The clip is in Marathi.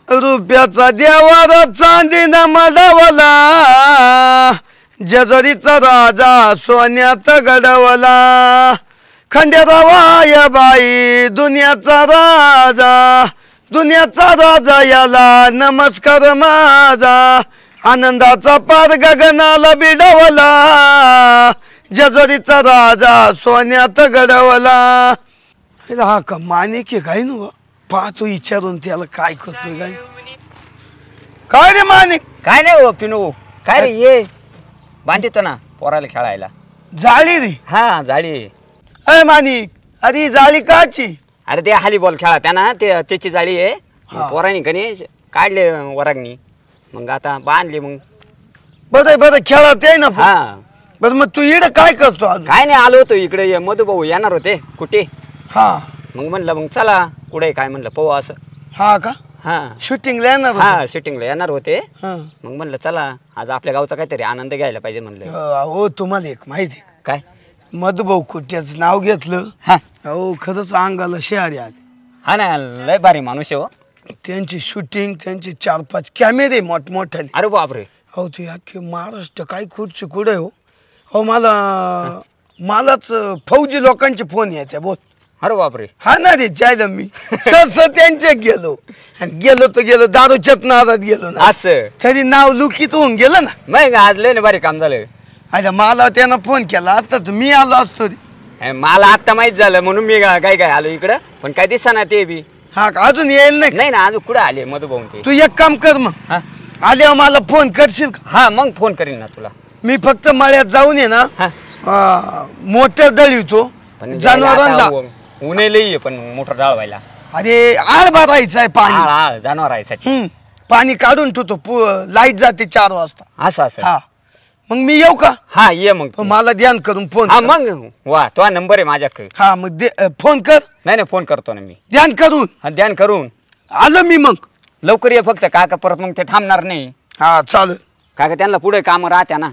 रुपयाचा देवारा चांदीनं मडवला, जेजुरीचा राजा सोन्यात घडवला, खंडेरावाय बाई दुनियाचा राजा, दुनियाचा राजा याला नमस्कार माझा, आनंदाचा पार गगनाला बिडवला, जेजुरीचा राजा सोन्यात घडवला. हा का माणिक आहे काय न पाहतो विचारून त्याला काय करतोय काय. काय रे माणिक? काय नाही हो पिनू. काय रे ये बांधितो ना पोराला खेळायला. जाळी रे? हा जाळी. अय माणिक, अरे जाळी काची? अरे ते हाली बॉल खेळा त्यांना त्याची जाळी आहे. पोरांनी कनी काढले वरागनी, मग आता बांधली. मग बरं बरं खेळत आहे ना. हा बरं मग तू इकडे काय करतो? काय नाही आलो होतो इकडे. मधुभाऊ येणार होते कुठे. हा मग म्हणलं मग चला कुठे काय म्हणलं पाहू असं. हा का? हा शूटिंगला येणार? हा शूटिंगला येणार होते. हा. मग म्हणलं चला आज आपल्या गावचा काहीतरी आनंद घ्यायला पाहिजे म्हणलं. हो तुम्हाला एक माहिती काय? मधुभाऊ कुट्याचं नाव घेतलं. हा हो खरंच अंगाला शहरी आले. हा ना लय भारी माणूस आहे हो. त्यांची शूटिंग, त्यांचे 4-5 कॅमेरे मोठमोठाले. अरे बापरे. हो ते अख्खे महाराष्ट्र काय खुर्ची कुठे हो. हो मलाच फौजी लोकांचे फोन येते बोल. अरे बापरे. हा ना रे जायला मी सर त्यांचे गेलो आणि गेलो दारूच्यात नादात गेलो ना, असं तरी नाव लुकीत होऊन गेलं ना. मग आज लय ना भारी काम झालं. अच्छा मला त्यानं फोन केला असता तर मी आलो असतो रे. मला आता माहित झालं म्हणून मी काय आलो इकडं, पण काय दिसना ते बी. हा का अजून येईल नाही? नाही ना अजून कुठं आले मधुभाऊ ते. तू एक काम कर मग, हा आल्यावर मला फोन करशील का? हा मग फोन करीन ना तुला. मी फक्त मळ्यात जाऊन ये ना, मोटर दळीवतो जनावरांना. उन्हे लई पण मोटर डाळवायला. अरे आळ भरायचं आहे पाणी. जनावरांसाठी पाणी काढून ठेवतो. लाईट जाते 4 वाजता. असं असं. हा मग मी येऊ का? हा ये मग. मला ध्यान करून फोन. हा मग वा तो नंबर आहे माझ्याकडे. हा मग फोन कर. नाही फोन करतो ना मी ध्यान करून. हा ध्यान करून आलो मी मग. लवकर ये फक्त काका परत मग ते थांबणार नाही. हा चालेल काका त्यांना पुढे काम राहत्या ना.